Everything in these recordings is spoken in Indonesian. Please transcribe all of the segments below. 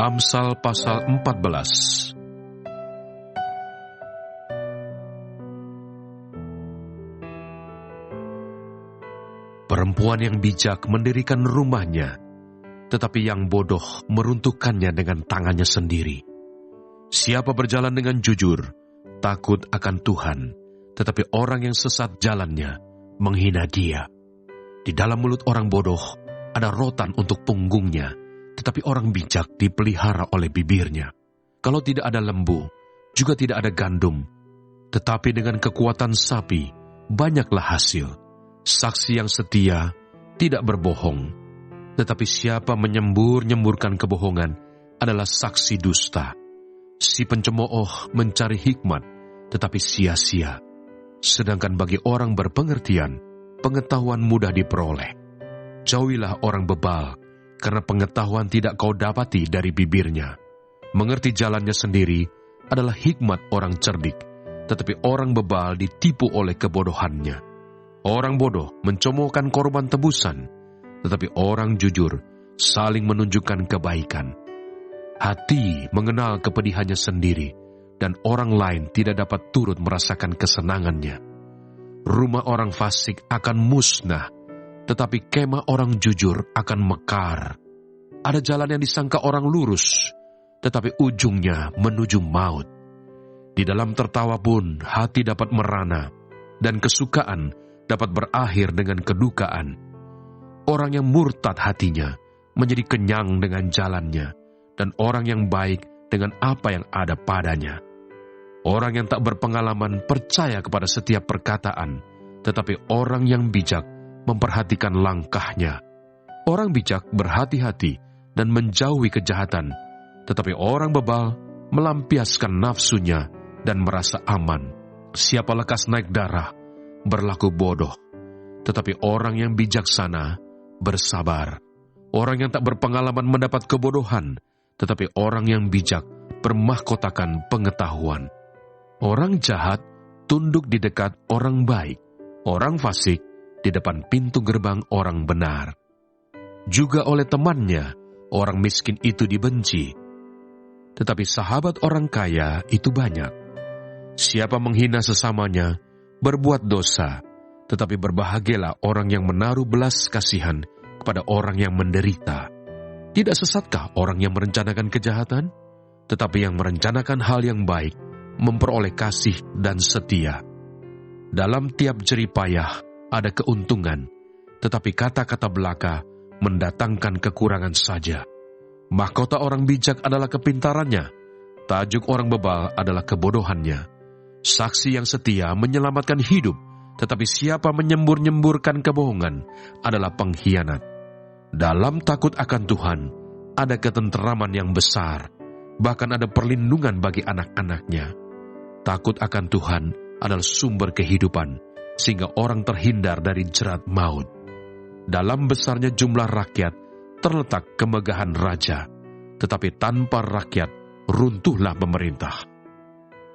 Amsal pasal 14. Perempuan yang bijak mendirikan rumahnya, tetapi yang bodoh meruntuhkannya dengan tangannya sendiri. Siapa berjalan dengan jujur, takut akan Tuhan, tetapi orang yang sesat jalannya menghina Dia. Di dalam mulut orang bodoh ada rotan untuk punggungnya, tetapi orang bijak dipelihara oleh bibirnya. Kalau tidak ada lembu, juga tidak ada gandum, tetapi dengan kekuatan sapi, banyaklah hasil. Saksi yang setia tidak berbohong, tetapi siapa menyembur-nyemburkan kebohongan adalah saksi dusta. Si pencemooh mencari hikmat, tetapi sia-sia. Sedangkan bagi orang berpengertian, pengetahuan mudah diperoleh. Jauhilah orang bebal, karena pengetahuan tidak kau dapati dari bibirnya. Mengerti jalannya sendiri adalah hikmat orang cerdik, tetapi orang bebal ditipu oleh kebodohannya. Orang bodoh mencemoohkan korban tebusan, tetapi orang jujur saling menunjukkan kebaikan. Hati mengenal kepedihannya sendiri, dan orang lain tidak dapat turut merasakan kesenangannya. Rumah orang fasik akan musnah, tetapi kemah orang jujur akan mekar. Ada jalan yang disangka orang lurus, tetapi ujungnya menuju maut. Di dalam tertawa pun hati dapat merana, dan kesukaan dapat berakhir dengan kedukaan. Orang yang murtad hatinya menjadi kenyang dengan jalannya, dan orang yang baik dengan apa yang ada padanya. Orang yang tak berpengalaman percaya kepada setiap perkataan, tetapi orang yang bijak memperhatikan langkahnya. Orang bijak berhati-hati dan menjauhi kejahatan, tetapi orang bebal melampiaskan nafsunya dan merasa aman. Siapa lekas naik darah, berlaku bodoh, tetapi orang yang bijaksana bersabar. Orang yang tak berpengalaman mendapat kebodohan, tetapi orang yang bijak bermahkotakan pengetahuan. Orang jahat tunduk di dekat orang baik, orang fasik di depan pintu gerbang orang benar. Juga oleh temannya, orang miskin itu dibenci, tetapi sahabat orang kaya itu banyak. Siapa menghina sesamanya, berbuat dosa, tetapi berbahagialah orang yang menaruh belas kasihan kepada orang yang menderita. Tidak sesatkah orang yang merencanakan kejahatan? Tetapi yang merencanakan hal yang baik memperoleh kasih dan setia. Dalam tiap jerih payah ada keuntungan, tetapi kata-kata belaka mendatangkan kekurangan saja. Mahkota orang bijak adalah kepintarannya, tajuk orang bebal adalah kebodohannya. Saksi yang setia menyelamatkan hidup, tetapi siapa menyembur-nyemburkan kebohongan adalah pengkhianat. Dalam takut akan Tuhan, ada ketenteraman yang besar, bahkan ada perlindungan bagi anak-anaknya. Takut akan Tuhan adalah sumber kehidupan, sehingga orang terhindar dari jerat maut. Dalam besarnya jumlah rakyat, terletak kemegahan raja, tetapi tanpa rakyat, runtuhlah pemerintah.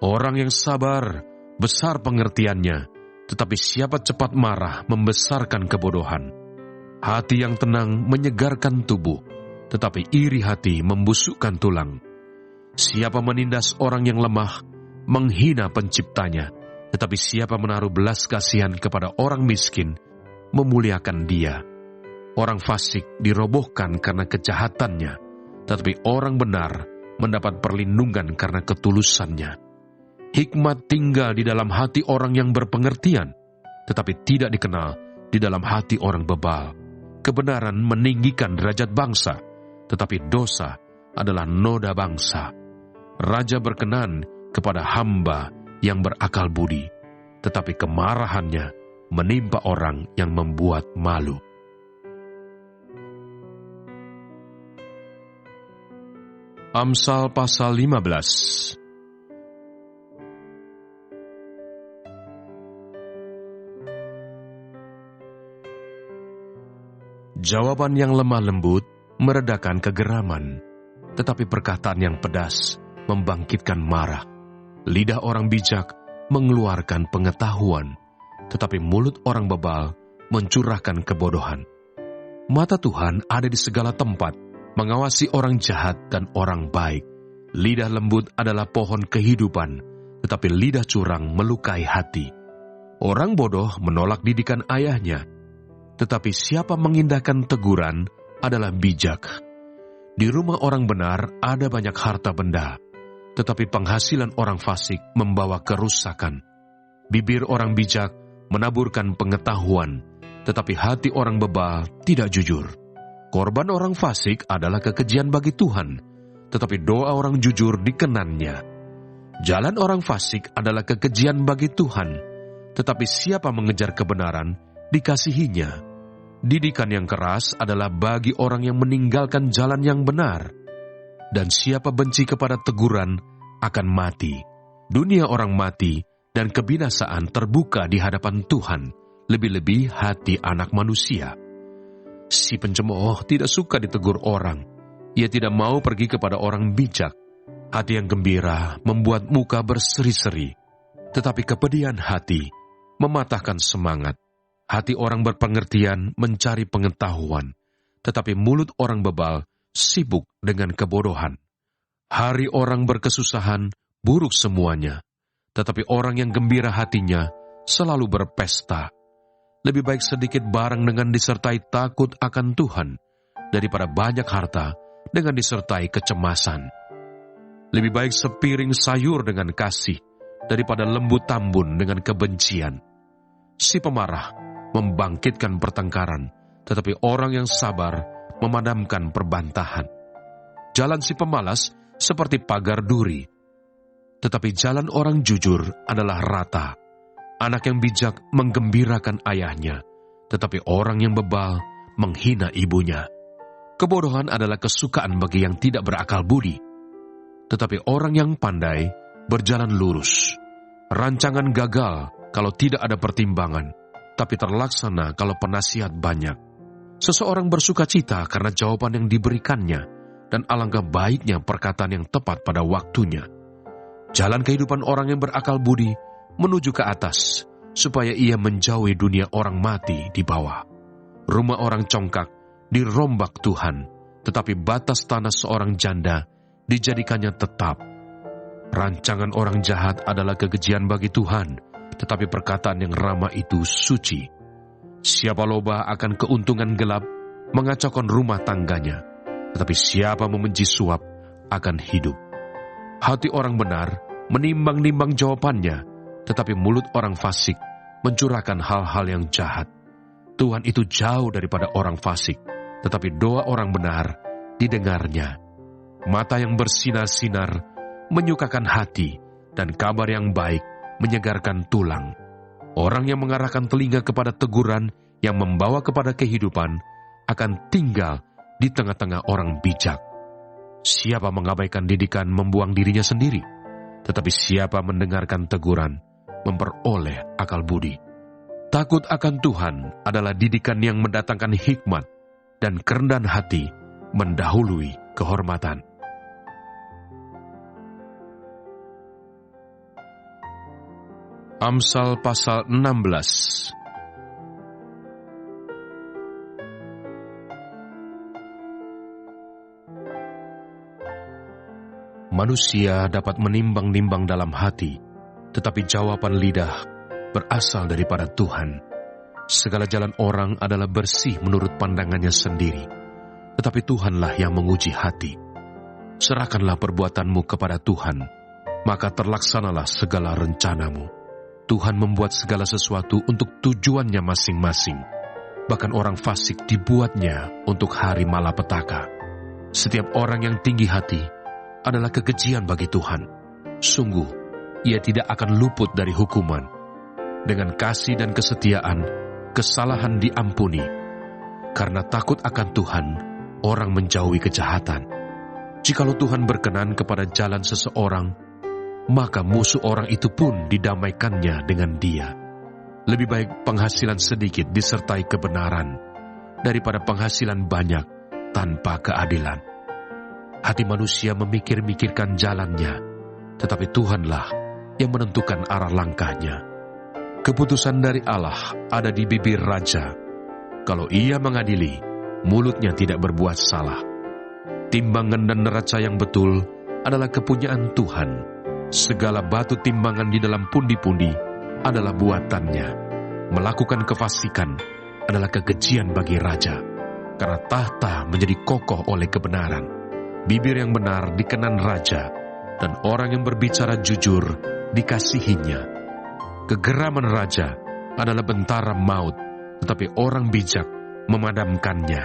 Orang yang sabar, besar pengertiannya, tetapi siapa cepat marah membesarkan kebodohan. Hati yang tenang menyegarkan tubuh, tetapi iri hati membusukkan tulang. Siapa menindas orang yang lemah, menghina penciptanya, tetapi siapa menaruh belas kasihan kepada orang miskin, memuliakan dia. Orang fasik dirobohkan karena kejahatannya, tetapi orang benar mendapat perlindungan karena ketulusannya. Hikmat tinggal di dalam hati orang yang berpengertian, tetapi tidak dikenal di dalam hati orang bebal. Kebenaran meninggikan derajat bangsa, tetapi dosa adalah noda bangsa. Raja berkenan kepada hamba yang berakal budi, tetapi kemarahannya menimpa orang yang membuat malu. Amsal pasal 15. Jawaban yang lemah lembut meredakan kegeraman, tetapi perkataan yang pedas membangkitkan marah. Lidah orang bijak mengeluarkan pengetahuan, tetapi mulut orang bebal mencurahkan kebodohan. Mata Tuhan ada di segala tempat, mengawasi orang jahat dan orang baik. Lidah lembut adalah pohon kehidupan, tetapi lidah curang melukai hati. Orang bodoh menolak didikan ayahnya, tetapi siapa mengindahkan teguran adalah bijak. Di rumah orang benar ada banyak harta benda, tetapi penghasilan orang fasik membawa kerusakan. Bibir orang bijak menaburkan pengetahuan, tetapi hati orang bebal tidak jujur. Korban orang fasik adalah kekejian bagi Tuhan, tetapi doa orang jujur dikenannya. Jalan orang fasik adalah kekejian bagi Tuhan, tetapi siapa mengejar kebenaran, dikasihinya. Didikan yang keras adalah bagi orang yang meninggalkan jalan yang benar, dan siapa benci kepada teguran akan mati. Dunia orang mati dan kebinasaan terbuka di hadapan Tuhan, lebih-lebih hati anak manusia. Si pencemooh tidak suka ditegur orang. Ia tidak mau pergi kepada orang bijak. Hati yang gembira membuat muka berseri-seri, tetapi kepedihan hati mematahkan semangat. Hati orang berpengertian mencari pengetahuan, tetapi mulut orang bebal sibuk dengan kebodohan. Hari orang berkesusahan buruk semuanya, tetapi orang yang gembira hatinya selalu berpesta. Lebih baik sedikit barang dengan disertai takut akan Tuhan, daripada banyak harta dengan disertai kecemasan. Lebih baik sepiring sayur dengan kasih, daripada lembu tambun dengan kebencian. Si pemarah membangkitkan pertengkaran, tetapi orang yang sabar memadamkan perbantahan. Jalan si pemalas seperti pagar duri, tetapi jalan orang jujur adalah rata. Anak yang bijak menggembirakan ayahnya, tetapi orang yang bebal menghina ibunya. Kebodohan adalah kesukaan bagi yang tidak berakal budi, tetapi orang yang pandai berjalan lurus. Rancangan gagal kalau tidak ada pertimbangan, tapi terlaksana kalau penasihat banyak. Seseorang bersuka cita karena jawaban yang diberikannya, dan alangkah baiknya perkataan yang tepat pada waktunya. Jalan kehidupan orang yang berakal budi menuju ke atas, supaya ia menjauhi dunia orang mati di bawah. Rumah orang congkak dirombak Tuhan, tetapi batas tanah seorang janda dijadikannya tetap. Rancangan orang jahat adalah kekejian bagi Tuhan, tetapi perkataan yang ramah itu suci. Siapa loba akan keuntungan gelap, mengacaukan rumah tangganya, tetapi siapa membenci suap akan hidup. Hati orang benar menimbang-nimbang jawabannya, tetapi mulut orang fasik mencurahkan hal-hal yang jahat. Tuhan itu jauh daripada orang fasik, tetapi doa orang benar didengarnya. Mata yang bersinar-sinar menyukakan hati, dan kabar yang baik menyegarkan tulang. Orang yang mengarahkan telinga kepada teguran yang membawa kepada kehidupan akan tinggal di tengah-tengah orang bijak. Siapa mengabaikan didikan membuang dirinya sendiri, tetapi siapa mendengarkan teguran memperoleh akal budi. Takut akan Tuhan adalah didikan yang mendatangkan hikmat, dan kerendahan hati mendahului kehormatan. Amsal pasal 16. Manusia dapat menimbang-nimbang dalam hati, tetapi jawaban lidah berasal daripada Tuhan. Segala jalan orang adalah bersih menurut pandangannya sendiri, tetapi Tuhanlah yang menguji hati. Serahkanlah perbuatanmu kepada Tuhan, maka terlaksanalah segala rencanamu. Tuhan membuat segala sesuatu untuk tujuannya masing-masing. Bahkan orang fasik dibuatnya untuk hari malapetaka. Setiap orang yang tinggi hati adalah kekejian bagi Tuhan. Sungguh, ia tidak akan luput dari hukuman. Dengan kasih dan kesetiaan, kesalahan diampuni. Karena takut akan Tuhan, orang menjauhi kejahatan. Jikalau Tuhan berkenan kepada jalan seseorang, maka musuh orang itu pun didamaikannya dengan dia. Lebih baik penghasilan sedikit disertai kebenaran, daripada penghasilan banyak tanpa keadilan. Hati manusia memikir-mikirkan jalannya, tetapi Tuhanlah yang menentukan arah langkahnya. Keputusan dari Allah ada di bibir raja. Kalau ia mengadili, mulutnya tidak berbuat salah. Timbangan dan neraca yang betul adalah kepunyaan Tuhan. Segala batu timbangan di dalam pundi-pundi adalah buatannya. Melakukan kefasikan adalah kekejian bagi raja, karena tahta menjadi kokoh oleh kebenaran. Bibir yang benar dikenan raja, dan orang yang berbicara jujur dikasihinya. Kegeraman raja adalah bentara maut, tetapi orang bijak memadamkannya.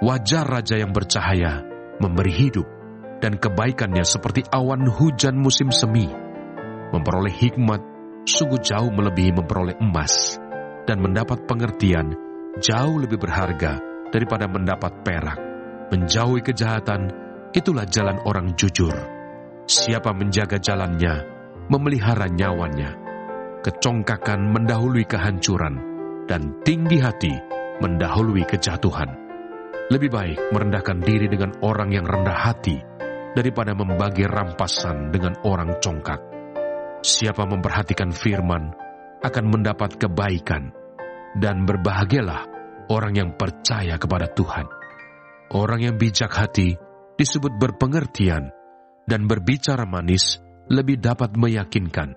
Wajah raja yang bercahaya memberi hidup, dan kebaikannya seperti awan hujan musim semi. Memperoleh hikmat sungguh jauh melebihi memperoleh emas, dan mendapat pengertian jauh lebih berharga daripada mendapat perak. Menjauhi kejahatan, itulah jalan orang jujur. Siapa menjaga jalannya, memelihara nyawanya. Kecongkakan mendahului kehancuran, dan tinggi hati mendahului kejatuhan. Lebih baik merendahkan diri dengan orang yang rendah hati, daripada membagi rampasan dengan orang congkak. Siapa memperhatikan firman akan mendapat kebaikan, dan berbahagialah orang yang percaya kepada Tuhan. Orang yang bijak hati disebut berpengertian, dan berbicara manis lebih dapat meyakinkan.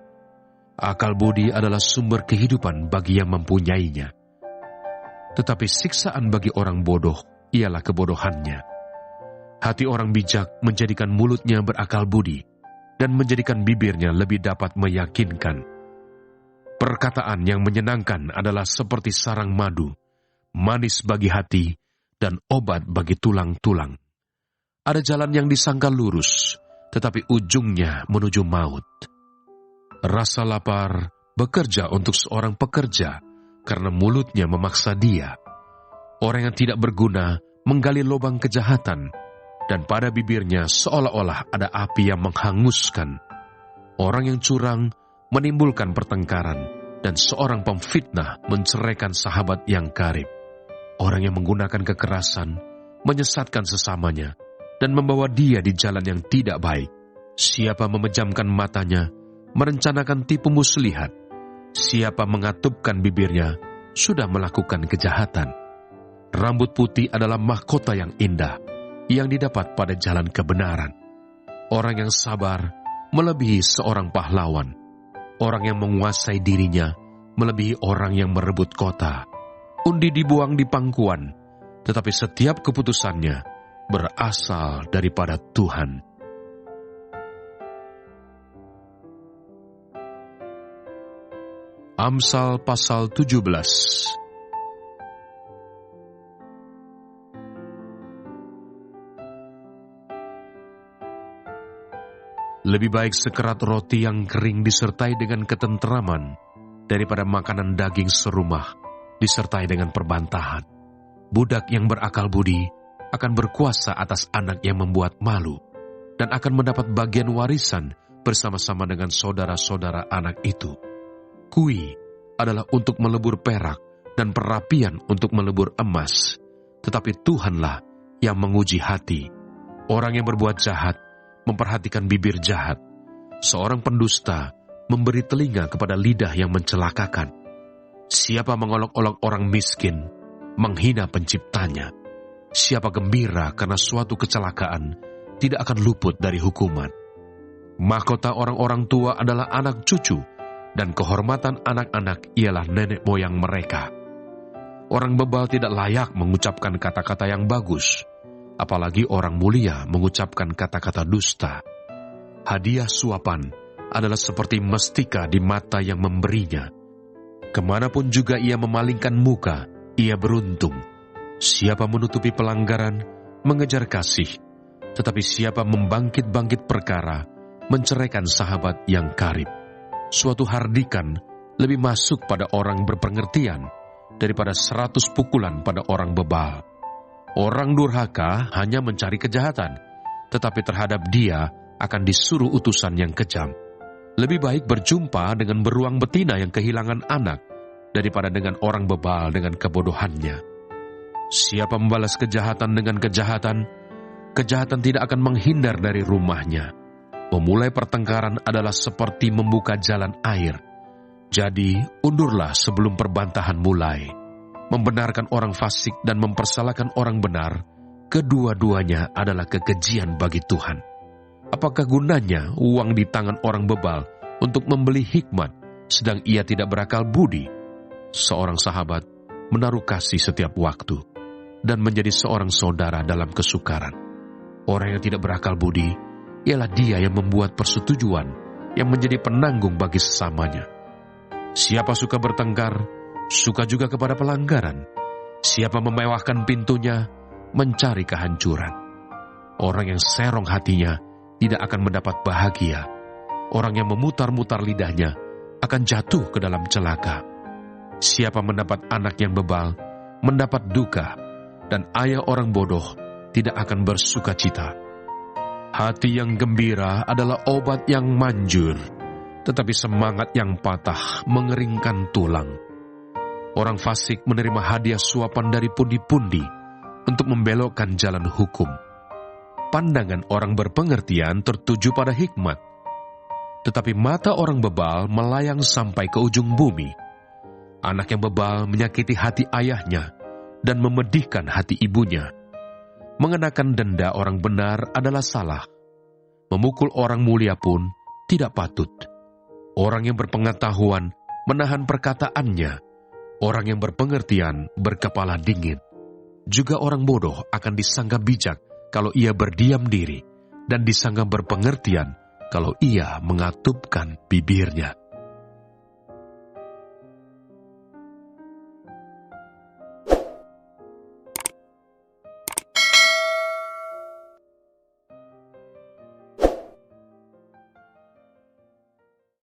Akal budi adalah sumber kehidupan bagi yang mempunyainya. Tetapi siksaan bagi orang bodoh ialah kebodohannya. Hati orang bijak menjadikan mulutnya berakal budi, dan menjadikan bibirnya lebih dapat meyakinkan. Perkataan yang menyenangkan adalah seperti sarang madu, manis bagi hati, dan obat bagi tulang-tulang. Ada jalan yang disangka lurus, tetapi ujungnya menuju maut. Rasa lapar bekerja untuk seorang pekerja, karena mulutnya memaksa dia. Orang yang tidak berguna menggali lubang kejahatan, dan pada bibirnya seolah-olah ada api yang menghanguskan. Orang yang curang menimbulkan pertengkaran, dan seorang pemfitnah menceraikan sahabat yang karib. Orang yang menggunakan kekerasan menyesatkan sesamanya, dan membawa dia di jalan yang tidak baik. Siapa memejamkan matanya, merencanakan tipu muslihat. Siapa mengatupkan bibirnya, sudah melakukan kejahatan. Rambut putih adalah mahkota yang indah, yang didapat pada jalan kebenaran. Orang yang sabar melebihi seorang pahlawan. Orang yang menguasai dirinya melebihi orang yang merebut kota. Undi dibuang di pangkuan, tetapi setiap keputusannya berasal daripada Tuhan. Amsal pasal 17. Lebih baik sekerat roti yang kering disertai dengan ketenteraman, daripada makanan daging serumah disertai dengan perbantahan. Budak yang berakal budi akan berkuasa atas anak yang membuat malu, dan akan mendapat bagian warisan bersama-sama dengan saudara-saudara anak itu. Kui adalah untuk melebur perak, dan perapian untuk melebur emas, tetapi Tuhanlah yang menguji hati. Orang yang berbuat jahat memperhatikan bibir jahat. Seorang pendusta memberi telinga kepada lidah yang mencelakakan. Siapa mengolok-olok orang miskin, menghina penciptanya. Siapa gembira karena suatu kecelakaan, tidak akan luput dari hukuman. Mahkota orang-orang tua adalah anak cucu, dan kehormatan anak-anak ialah nenek moyang mereka. Orang bebal tidak layak mengucapkan kata-kata yang bagus, apalagi orang mulia mengucapkan kata-kata dusta. Hadiah suapan adalah seperti mestika di mata yang memberinya. Kemanapun juga ia memalingkan muka, ia beruntung. Siapa menutupi pelanggaran, mengejar kasih. Tetapi siapa membangkit-bangkit perkara, menceraikan sahabat yang karib. Suatu hardikan lebih masuk pada orang berpengertian, daripada 100 pukulan pada orang bebal. Orang durhaka hanya mencari kejahatan, tetapi terhadap dia akan disuruh utusan yang kejam. Lebih baik berjumpa dengan beruang betina yang kehilangan anak, daripada dengan orang bebal dengan kebodohannya. Siapa membalas kejahatan dengan kejahatan, kejahatan tidak akan menghindar dari rumahnya. Memulai pertengkaran adalah seperti membuka jalan air. Jadi, undurlah sebelum perbantahan mulai. Membenarkan orang fasik dan mempersalahkan orang benar Kedua-duanya adalah kekejian bagi Tuhan. Apakah gunanya uang di tangan orang bebal untuk membeli hikmat, sedang ia tidak berakal budi? Seorang sahabat menaruh kasih setiap waktu dan menjadi seorang saudara dalam kesukaran. Orang yang tidak berakal budi ialah dia yang membuat persetujuan yang menjadi penanggung bagi sesamanya. Siapa suka bertengkar, suka juga kepada pelanggaran. Siapa memewahkan pintunya, mencari kehancuran. Orang yang serong hatinya tidak akan mendapat bahagia. Orang yang memutar-mutar lidahnya akan jatuh ke dalam celaka. Siapa mendapat anak yang bebal, mendapat duka, dan ayah orang bodoh tidak akan bersuka cita. Hati yang gembira adalah obat yang manjur, tetapi semangat yang patah mengeringkan tulang. Orang fasik menerima hadiah suapan dari pundi-pundi untuk membelokkan jalan hukum. Pandangan orang berpengertian tertuju pada hikmat, tetapi mata orang bebal melayang sampai ke ujung bumi. Anak yang bebal menyakiti hati ayahnya dan memedihkan hati ibunya. Mengenakan denda orang benar adalah salah. Memukul orang mulia pun tidak patut. Orang yang berpengetahuan menahan perkataannya. Orang yang berpengertian berkepala dingin. Juga orang bodoh akan disangka bijak kalau ia berdiam diri, dan disangka berpengertian kalau ia mengatupkan bibirnya.